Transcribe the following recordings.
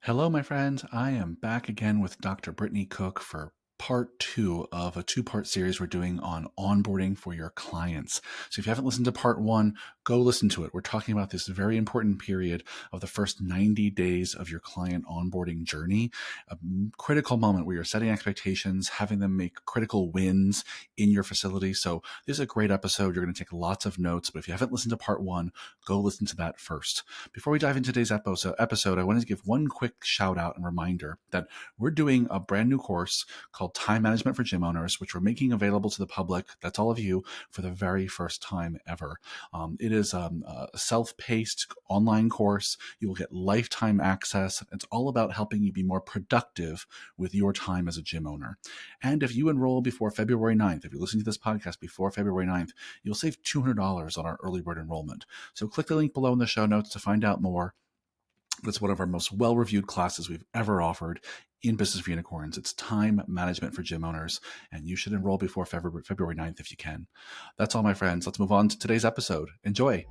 Hello, my friends. I am back again with Dr. Brittany Cook for part two of a two-part series we're doing on onboarding for your clients. So if you haven't listened to part one, go listen to it. We're talking about this very important period of the first 90 days of your client onboarding journey, a critical moment where you're setting expectations, having them make critical wins in your facility. So this is a great episode. You're going to take lots of notes, but if you haven't listened to part one, go listen to that first. Before we dive into today's episode, I wanted to give one quick shout out and reminder that we're doing a brand new course called Time Management for Gym Owners, which we're making available to the public. That's all of you for the very first time ever. It is a self-paced online course. You will get lifetime access. It's all about helping you be more productive with your time as a gym owner. And if you enroll before February 9th, if you listen to this podcast before February 9th, you'll save $200 on our early bird enrollment. So click the link below in the show notes to find out more. It's one of our most well-reviewed classes we've ever offered in Business for Unicorns. It's Time Management for Gym Owners, and you should enroll before February 9th if you can. That's all, my friends. Let's move on to today's episode. Enjoy.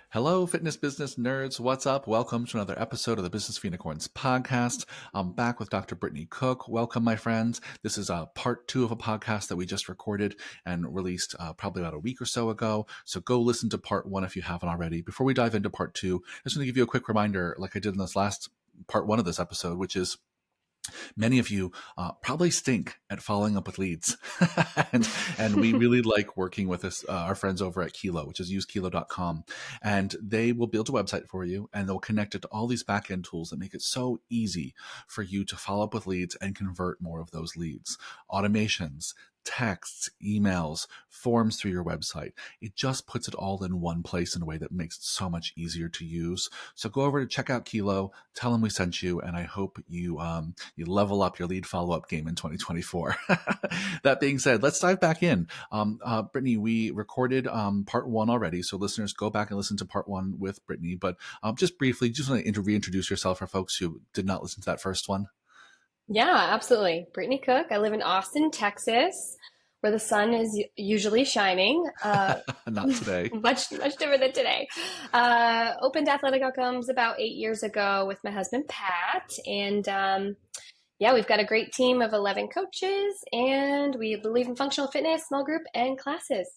Hello, fitness business nerds. What's up? Welcome to another episode of the Business for Unicorns podcast. I'm back with Dr. Brittany Cook. Welcome, my friends. This is part two of a podcast that we just recorded and released probably about a week or so ago. So go listen to part one if you haven't already. Before we dive into part two, I just want to give you a quick reminder, like I did in this last part one of this episode, which is many of you probably stink at following up with leads. and we really like working with us, our friends over at Kilo, which is usekilo.com. And they will build a website for you, and they'll connect it to all these back-end tools that make it so easy for you to follow up with leads and convert more of those leads. Automations, texts, emails, forms through your website. It just puts it all in one place in a way that makes it so much easier to use. So go over to check out Kilo, tell them we sent you, and I hope you level up your lead follow-up game in 2024. That being said, let's dive back in. Brittany, we recorded part one already, so listeners, go back and listen to part one with Brittany. But just briefly, just want to reintroduce yourself for folks who did not listen to that first one. Yeah, absolutely. Brittany Cook. I live in Austin, Texas, where the sun is usually shining. Not today. Much different than today. Opened athletic outcomes about 8 years ago with my husband, Pat. And yeah, we've got a great team of 11 coaches, and we believe in functional fitness, small group, and classes.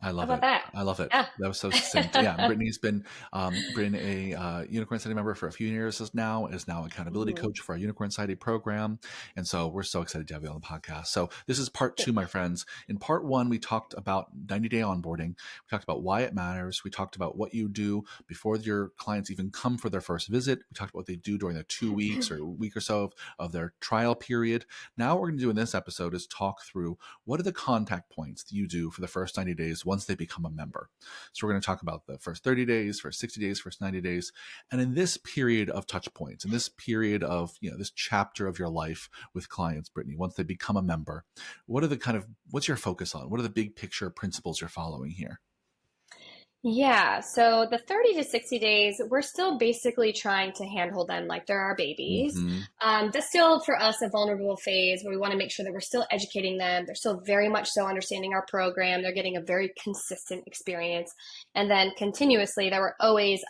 I How love about it. that? I love it. Yeah. That was so succinct. Yeah, Brittany's been a Unicorn Society member for a few years now, is now accountability Mhm. coach for our Unicorn Society program. And so we're so excited to have you on the podcast. So this is part two, my friends. In part one, we talked about 90-day onboarding. We talked about why it matters. We talked about what you do before your clients even come for their first visit. We talked about what they do during the 2 weeks or a week or so of their trial period. Now what we're going to do in this episode is talk through what are the contact points that you do for the first 90 days once they become a member. So we're going to talk about the first 30 days, first 60 days, first 90 days. And in this period of touch points, in this period of, this chapter of your life with clients, Brittany, once they become a member, what's your focus on? What are the big picture principles you're following here? Yeah, so the 30 to 60 days, we're still basically trying to handhold them like they're our babies. Mm-hmm. That's still for us a vulnerable phase where we want to make sure that we're still educating them. They're still very much so understanding our program. They're getting a very consistent experience. And then continuously, that we're always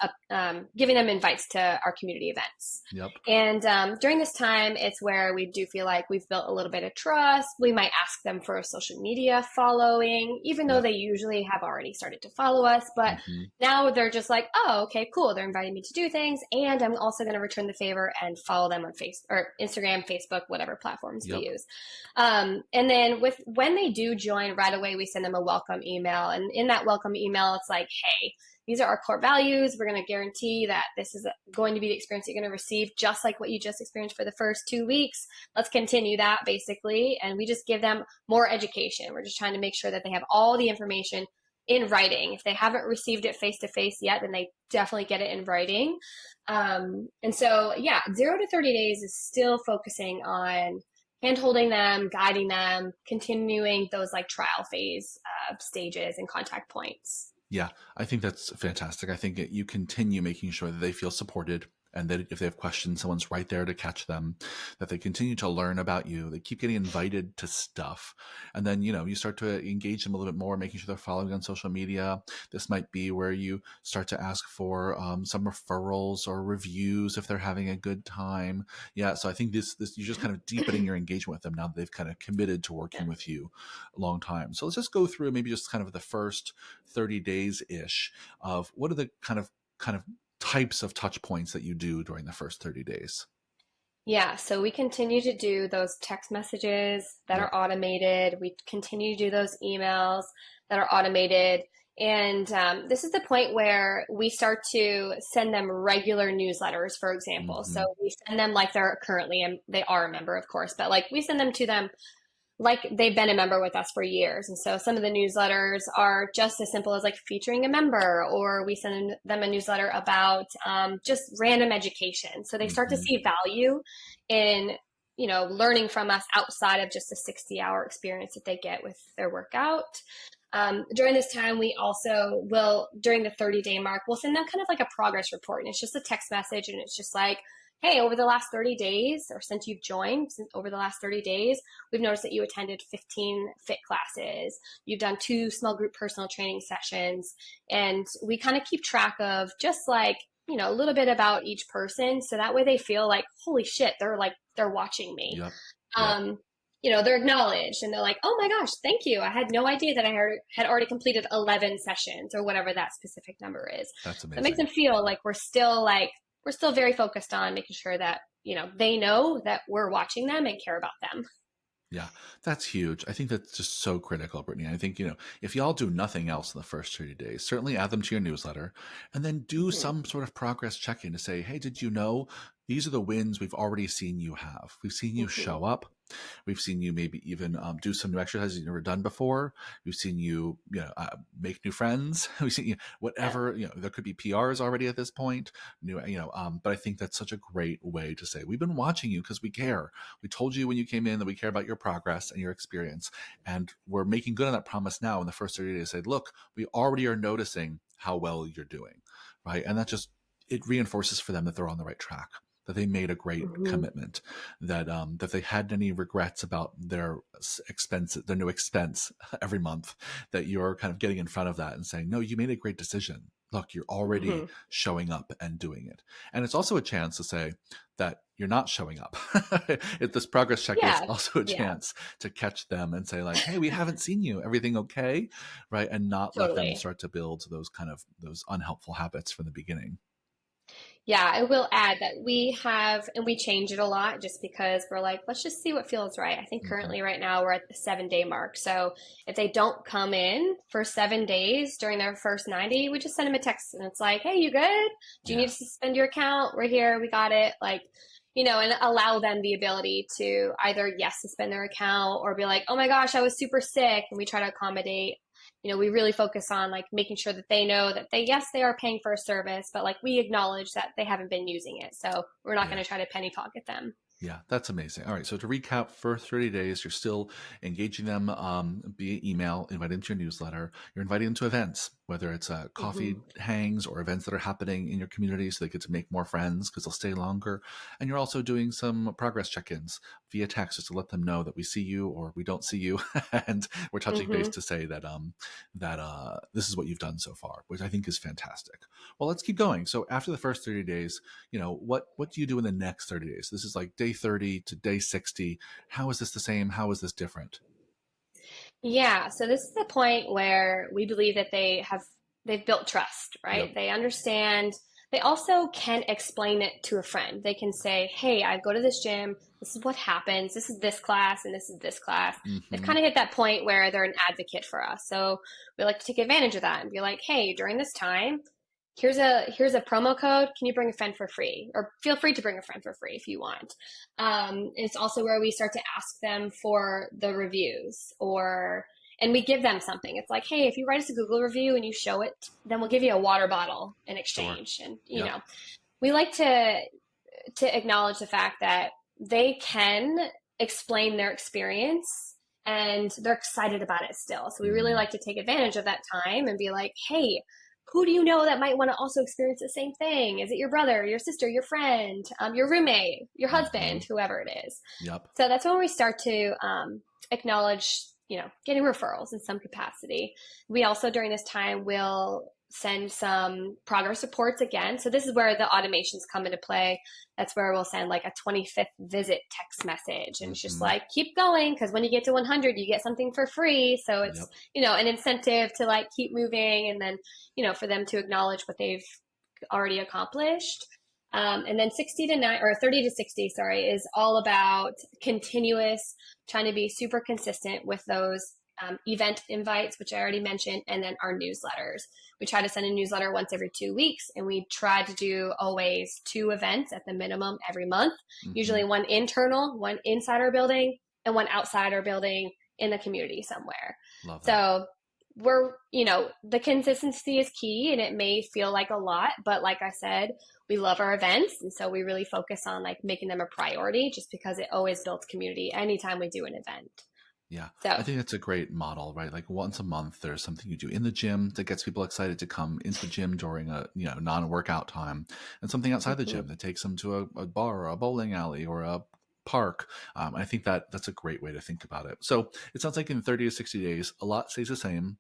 giving them invites to our community events. Yep. And during this time, it's where we do feel like we've built a little bit of trust. We might ask them for a social media following, even though Yep. they usually have already started to follow us. But Mm-hmm. now they're just like, oh, okay, cool. They're inviting me to do things. And I'm also going to return the favor and follow them on Instagram, Facebook, whatever platforms Yep. we use. And then when they do join right away, we send them a welcome email. And in that welcome email, it's like, hey, these are our core values. We're going to guarantee that this is going to be the experience you're going to receive, just like what you just experienced for the first 2 weeks. Let's continue that, basically. And we just give them more education. We're just trying to make sure that they have all the information in writing. If they haven't received it face to face yet, then they definitely get it in writing. And so, yeah, 0 to 30 days is still focusing on hand-holding them, guiding them, continuing those like trial phase stages and contact points. Yeah, I think that's fantastic. I think you continue making sure that they feel supported And that if they have questions, someone's right there to catch them, that they continue to learn about you. They keep getting invited to stuff. And then, you start to engage them a little bit more, making sure they're following on social media. This might be where you start to ask for some referrals or reviews if they're having a good time. Yeah. So I think this, you're just kind of deepening your engagement with them now that they've kind of committed to working Yeah. with you a long time. So let's just go through maybe just kind of the first 30 days ish of what are the kind of types of touch points that you do during the first 30 days. Yeah, so we continue to do those text messages that Yep. are automated. We continue to do those emails that are automated. And this is the point where we start to send them regular newsletters, for example. So Mm-hmm. we send them like they're currently, and they are a member, of course, but like we send them to them like they've been a member with us for years. And so some of the newsletters are just as simple as like featuring a member, or we send them a newsletter about just random education. So they start to Mm-hmm. see value in, learning from us outside of just a 60-hour experience that they get with their workout. During this time, we also will, during the 30-day mark, we'll send them kind of like a progress report. And it's just a text message. And it's just like, hey, over the last 30 days, or since you've joined, over the last 30 days, we've noticed that you attended 15 fit classes. You've done 2 small group personal training sessions. And we kind of keep track of just like, a little bit about each person. So that way they feel like, holy shit, they're watching me. Yep. Yep. Um, they're acknowledged and they're like, oh my gosh, thank you. I had no idea that I had already completed 11 sessions or whatever that specific number is. That's So it makes amazing. them feel like we're still very focused on making sure that, they know that we're watching them and care about them. Yeah, that's huge. I think that's just so critical, Brittany. I think, if y'all do nothing else in the first 30 days, certainly add them to your newsletter and then do Mm-hmm. some sort of progress check-in to say, hey, did you know these are the wins we've already seen you have? We've seen you Mm-hmm. show up. We've seen you maybe even do some new exercises you've never done before. We've seen you, make new friends. We've seen you, Yeah. whatever, there could be PRs already at this point. But I think that's such a great way to say, we've been watching you because we care. We told you when you came in that we care about your progress and your experience. And we're making good on that promise now in the first 30 days. Say, look, we already are noticing how well you're doing. Right. And that just, it reinforces for them that they're on the right track, that they made a great Mm-hmm. commitment, that they had any regrets about their expense, their new expense every month, that you're kind of getting in front of that and saying, no, you made a great decision. Look, you're already Mm-hmm. showing up and doing it. And it's also a chance to say that you're not showing up. If this progress check is Yeah. also a Yeah. chance to catch them and say like, hey, we haven't seen you. Everything okay? Right. And not let them Totally. start to build those unhelpful habits from the beginning. Yeah, I will add that we have, and we change it a lot just because we're like, let's just see what feels right. I think Mm-hmm. currently right now we're at the 7-day mark. So if they don't come in for 7 days during their first 90, we just send them a text and it's like, hey, you good? Do you need Yeah. to suspend your account? We're here. We got it. Like, and allow them the ability to either, yes, suspend their account or be like, oh my gosh, I was super sick. And we try to accommodate. We really focus on like making sure that they know that yes, they are paying for a service, but like we acknowledge that they haven't been using it. So we're not Yeah. going to try to penny pocket them. Yeah, that's amazing. All right. So to recap, for 30 days, you're still engaging them via email, inviting them to your newsletter. You're inviting them to events, whether it's Mm-hmm. coffee hangs or events that are happening in your community so they get to make more friends because they'll stay longer. And you're also doing some progress check-ins via text just to let them know that we see you or we don't see you. And we're touching base Mm-hmm. to say that this is what you've done so far, which I think is fantastic. Well, let's keep going. So after the first 30 days, what do you do in the next 30 days? This is like day 30 to day 60. How is this the same? How is this different? Yeah, so this is the point where we believe that they've built trust, Yep. right? They understand. They also can explain it to a friend. They can say, "Hey, I go to this gym. This is what happens. This is this class and this is this class." They've Mm-hmm. kind of hit that point where they're an advocate for us. So we like to take advantage of that and be like, "Hey, during this time, here's a promo code. Can you bring a friend for free? Or feel free to bring a friend for free if you want." It's also where we start to ask them for the reviews and we give them something. It's like, hey, if you write us a Google review and you show it, then we'll give you a water bottle in Sure. exchange. And Yep. we like to acknowledge the fact that they can explain their experience and they're excited about it still. So we really Mm, like to take advantage of that time and be like, hey, who do you know that might want to also experience the same thing? Is it your brother, your sister, your friend, your roommate, your Hmm. husband, whoever it is? Yep. So that's when we start to acknowledge, getting referrals in some capacity. We also during this time will send some progress reports again. So this is where the automations come into play. That's where we'll send like a 25th visit text message, and it's just Hmm. like keep going because when you get to 100, you get something for free. So it's Yep. an incentive to like keep moving, and then for them to acknowledge what they've already accomplished. And then 60 to 9 or 30 to 60, sorry, is all about continuous, trying to be super consistent with those event invites, which I already mentioned, and then our newsletters. We try to send a newsletter once every 2 weeks, and we try to do always 2 events at the minimum every month, Hmm. usually one internal, one inside our building, and one outside our building in the community somewhere. Love that. So the consistency is key, and it may feel like a lot, but like I said, we love our events. And so we really focus on like making them a priority just because it always builds community anytime we do an event. Yeah, I So, think that's a great model, right? Like once a month, there's something you do in the gym that gets people excited to come into the gym during a non-workout time, and something outside the mhm. gym that takes them to a bar or a bowling alley or a park. I think that's a great way to think about it. So it sounds like in 30 to 60 days, a lot stays the same,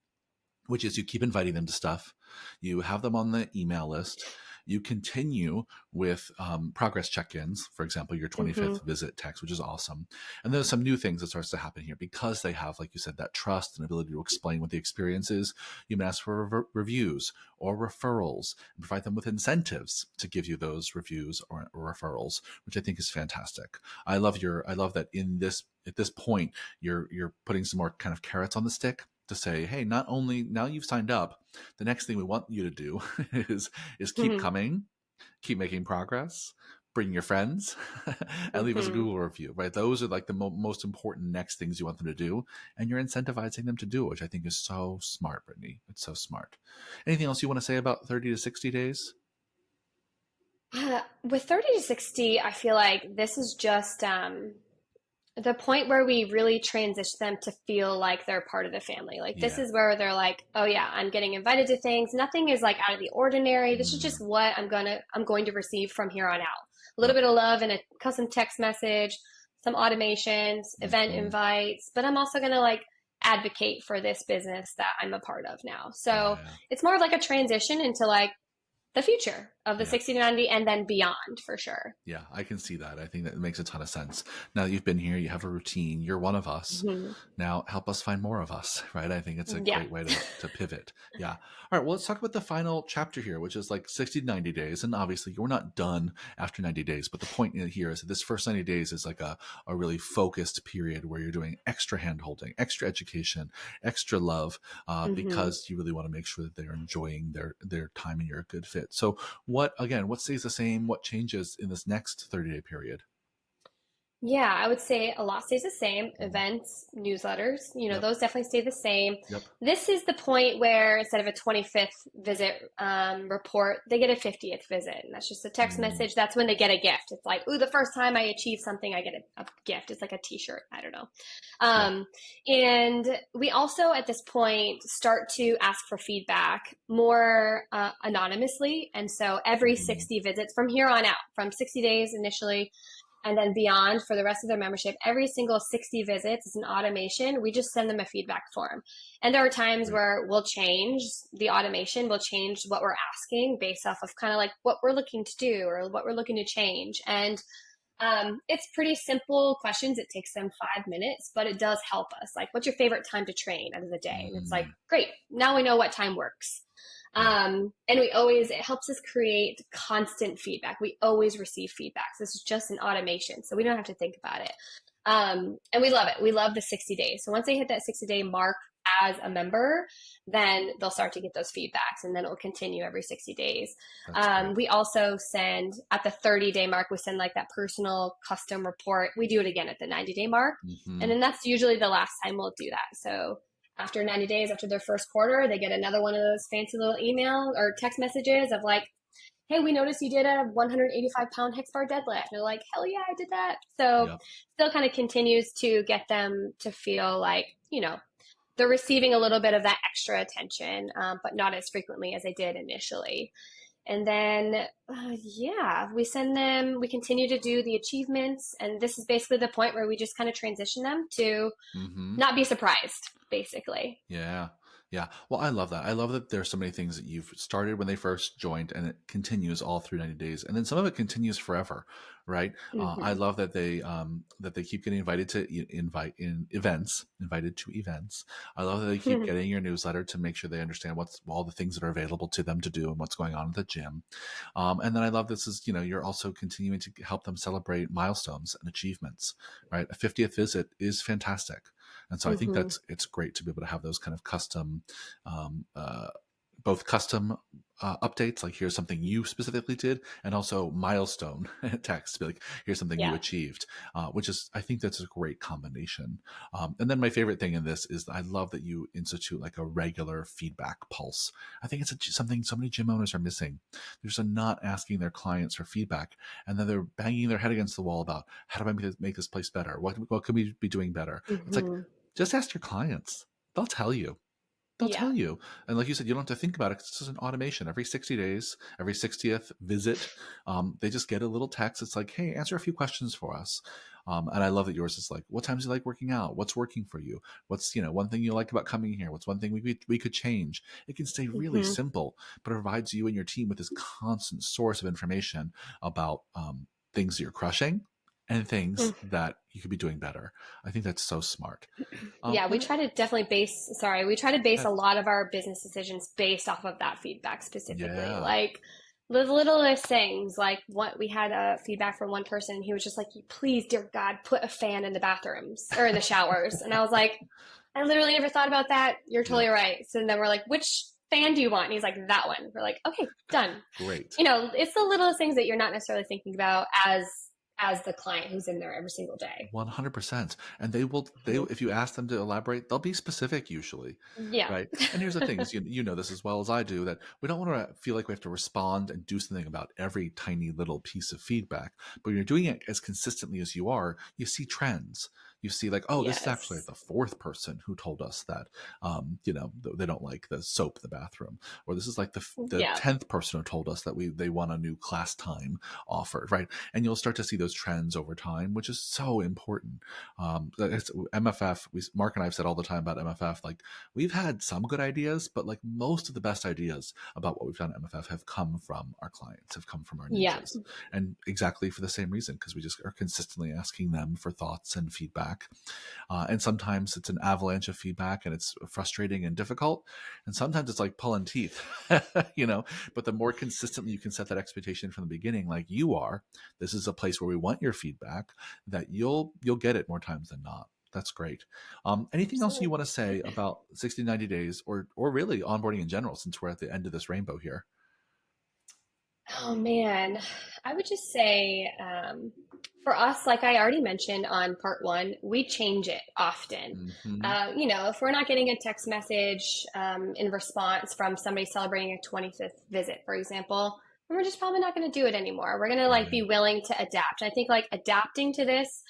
which is you keep inviting them to stuff. You have them on the email list. You continue with progress check-ins, for example, your 25th Mhm. visit text, which is awesome. And there's some new things that starts to happen here because they have, like you said, that trust and ability to explain what the experience is. You can ask for reviews or referrals and provide them with incentives to give you those reviews or referrals, which I think is fantastic. I love that at this point you're putting some more kind of carrots on the stick to say, hey, not only now you've signed up, the next thing we want you to do is keep Mhm. coming, keep making progress, bring your friends, and leave us a Mhm. Google review. Right? Those are like the most important next things you want them to do, and you're incentivizing them to do it, which I think is so smart, Brittany. It's so smart. Anything else you want to say about 30 to 60 days? With 30 to 60, I feel like this is just the point where we really transition them to feel like they're part of the family. Like this Yeah. is where they're like, oh yeah, I'm getting invited to things. Nothing is like out of the ordinary. This is just Mm, what I'm going to receive from here on out. A little yep. bit of love and a custom text message, some automations, event Hmm. invites, but I'm also going to like advocate for this business that I'm a part of now. So Yeah. it's more of like a transition into like the future of the Yeah. 60 to 90 and then beyond for sure. Yeah, I can see that. I think that makes a ton of sense. Now that you've been here, you have a routine, you're one of us. Mhm. Now help us find more of us, right? I think it's a Yeah. great way to pivot. Yeah. All right. Well, let's talk about the final chapter here, which is like 60 to 90 days. And obviously, you're not done after 90 days. But the point here is that this first 90 days is like a really focused period where you're doing extra hand holding, extra education, extra love, Hmm. because you really want to make sure that they're enjoying their time and you're a good fit. So, what stays the same? What changes in this next 30-day period? Yeah, I would say a lot stays the same. Mm, Events, newsletters, yep. those definitely stay the same. Yep. This is the point where instead of a 25th visit report, they get a 50th visit. And that's just a text Mm, message. That's when they get a gift. It's like, ooh, the first time I achieve something, I get a gift. It's like a t-shirt. I don't know. yeah. And we also, at this point, start to ask for feedback more anonymously. And so every Hmm. 60 visits from here on out, from 60 days initially, and then beyond for the rest of their membership, every single 60 visits is an automation. We just send them a feedback form. And there are times Great. where we'll change the automation, we'll change what we're asking based off of kind of like what we're looking to do or what we're looking to change. And it's pretty simple questions. It takes them 5 minutes, but it does help us. Like, what's your favorite time to train out of the day? And it's like, Mm, great. Now we know what time works. yeah. And it helps us create constant feedback. We always receive feedback. So this is just an automation. So we don't have to think about it. And we love it. We love the 60 days. So once they hit that 60-day mark as a member, then they'll start to get those feedbacks and then it will continue every 60 days. That's great. We also send at the 30-day mark, we send like that personal custom report. We do it again at the 90-day mark. And Hmm. then that's usually the last time we'll do that. So after 90 days, after their first quarter, they get another one of those fancy little email or text messages of like, hey, we noticed you did a 185-pound hex bar deadlift. And they're like, hell yeah, I did that. So Yep. still kind of continues to get them to feel like, they're receiving a little bit of that extra attention, but not as frequently as they did initially. And then, yeah, we continue to do the achievements. And this is basically the point where we just kind of transition them to Mm-hmm. not be surprised, basically. Yeah. Yeah. Well, I love that. I love that there's so many things that you've started when they first joined and it continues all through 90 days. And then some of it continues forever, right? I Hmm. love that they keep getting invited to invited to events. I love that they keep getting your newsletter to make sure they understand what's all the things that are available to them to do and what's going on at the gym. And then I love this is, you're also continuing to help them celebrate milestones and achievements, right? A 50th visit is fantastic. And so I think Hmm. it's great to be able to have those kind of custom, um, uh, both custom updates, like here's something you specifically did, and also milestone text, be like here's something you Yeah. achieved, which is I think that's a great combination. And then my favorite thing in this is I love that you institute like a regular feedback pulse. I think it's something so many gym owners are missing. They're just not asking their clients for feedback, and then they're banging their head against the wall about how do I make this place better? What can we be doing better? It's like Hmm. just ask your clients. They'll tell you. They'll Yeah. tell you. And like you said, you don't have to think about it. It's just an automation. Every 60 days, every 60th visit, they just get a little text. It's like, hey, answer a few questions for us. And I love that yours is like, what times do you like working out? What's working for you? What's, one thing you like about coming here? What's one thing we could change? It can stay really Hmm. simple, but it provides you and your team with this constant source of information about things that you're crushing and things that you could be doing better. I think that's so smart. Yeah, we What? try to definitely we try to base a lot of our business decisions based off of that feedback specifically. Yeah. Like the littlest things, like what we had feedback from one person, he was just like, please, dear God, put a fan in the bathrooms or in the showers. And I was like, I literally never thought about that. You're totally Yep. right. So then we're like, which fan do you want? And he's like, that one. We're like, okay, done. Great. It's the littlest things that you're not necessarily thinking about as the client who's in there every single day. 100%. And if you ask them to elaborate, they'll be specific usually. Yeah. Right. And here's the thing is, you know this as well as I do, that we don't want to feel like we have to respond and do something about every tiny little piece of feedback. But when you're doing it as consistently as you are, you see trends. You see like, oh, this is actually Yes. the fourth person who told us that, they don't like the soap in the bathroom, or this is like the Yeah. 10th person who told us that they want a new class time offered, right? And you'll start to see those trends over time, which is so important. It's MFF. Mark and I have said all the time about MFF, like we've had some good ideas, but like most of the best ideas about what we've done at MFF have come from our clients, have come from our Yeah. niches, and exactly for the same reason, because we just are consistently asking them for thoughts and feedback. And sometimes it's an avalanche of feedback and it's frustrating and difficult. And sometimes it's like pulling teeth, but the more consistently you can set that expectation from the beginning, like you are, this is a place where we want your feedback, that you'll get it more times than not. That's great. Anything else you Absolutely. want to say about 60 90 days or really onboarding in general, since we're at the end of this rainbow here? Oh man, I would just say for us, like I already mentioned on part one, we change it often. Hmm. If we're not getting a text message in response from somebody celebrating a 25th visit, for example, then we're just probably not going to do it anymore. We're going to like be Right. willing to adapt. I think like adapting to this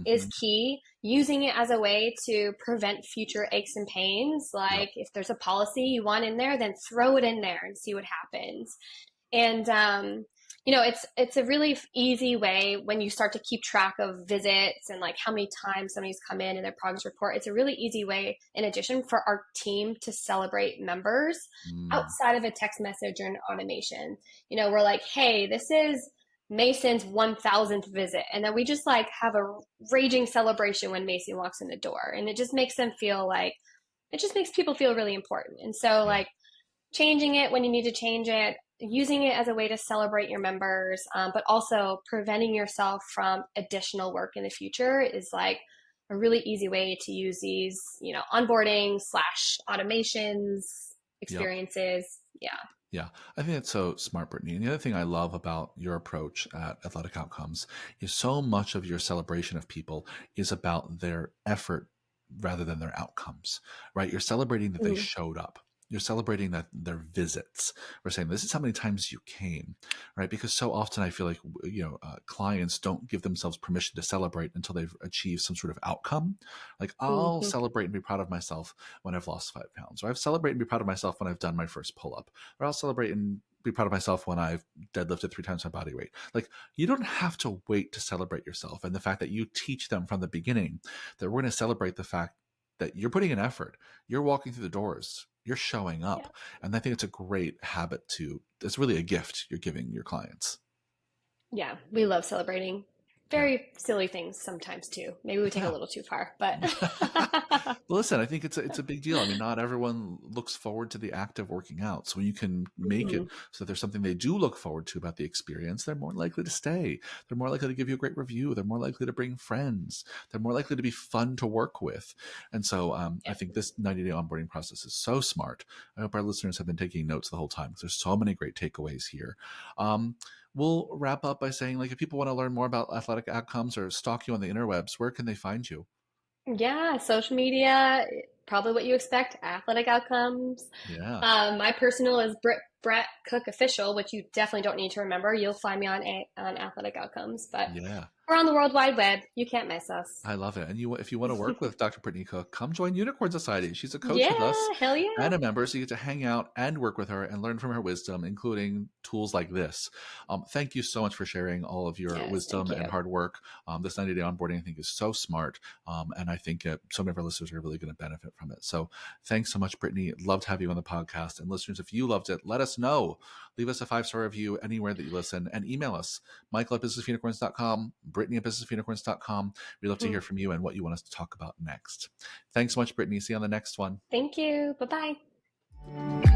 is Hmm. key. Using it as a way to prevent future aches and pains. Yep. Like if there's a policy you want in there, then throw it in there and see what happens. And it's a really easy way when you start to keep track of visits and like how many times somebody's come in and their progress report. It's a really easy way, in addition, for our team to celebrate members Mm. outside of a text message or an automation. We're like, hey, this is Mason's 1000th visit. And then we just like have a raging celebration when Mason walks in the door. And it just makes people feel really important. And so, Yeah. like, changing it when you need to change it, using it as a way to celebrate your members, but also preventing yourself from additional work in the future is like a really easy way to use these, onboarding slash automations, Yep. experiences. Yeah. Yeah, I think that's so smart, Brittany. And the other thing I love about your approach at Athletic Outcomes is so much of your celebration of people is about their effort rather than their outcomes, right? You're celebrating that they Mm-hmm. showed up. you're celebrating that their visits. We're saying this is how many times you came, right? Because so often I feel like clients don't give themselves permission to celebrate until they've achieved some sort of outcome. Like I'll Hmm. celebrate and be proud of myself when I've lost 5 pounds, or I've celebrate and be proud of myself when I've done my first pull up, or I'll celebrate and be proud of myself when I've deadlifted 3 times my body weight. Like you don't have to wait to celebrate yourself, and the fact that you teach them from the beginning that we're going to celebrate the fact that you're putting an effort, you're walking through the doors, you're showing Yeah. up. And I think it's a great habit it's really a gift you're giving your clients. Yeah. We love celebrating Yeah. very silly things sometimes too. Maybe we take a Yeah. little too far, but Listen, I think it's a big deal. I mean, not everyone looks forward to the act of working out. So when you can make it Mhm. so that there's something they do look forward to about the experience, they're more likely to stay. They're more likely to give you a great review. They're more likely to bring friends. They're more likely to be fun to work with. And so I Yeah. think this 90-day onboarding process is so smart. I hope our listeners have been taking notes the whole time because there's so many great takeaways here. Um, we'll wrap up by saying, like, if people want to learn more about athletic outcomes or stalk you on the interwebs, where can they find you? Yeah, social media, probably what you expect, athletic outcomes. Yeah. My personal is Brett Cook Official, which you definitely don't need to remember. You'll find me on athletic outcomes, but Yeah. we're on the World Wide Web. You can't miss us. I love it. And if you want to work with Dr. Brittany Cook, come join Unicorn Society. She's a coach with us Yeah, hell yeah. and a member, so you get to hang out and work with her and learn from her wisdom, including tools like this. Thank you so much for sharing all of your Yes, thank wisdom and you. hard work. This 90-day onboarding, I think, is so smart. And I think so many of our listeners are really going to benefit from it. So thanks so much, Brittany. Love to have you on the podcast. And listeners, if you loved it, let us know. Leave us a 5-star review anywhere that you listen and email us, michael@businessofunicorns.com, brittany@businessofunicorns.com. We'd love to Hmm. hear from you and what you want us to talk about next. Thanks so much, Brittany. See you on the next one. Thank you. Bye bye.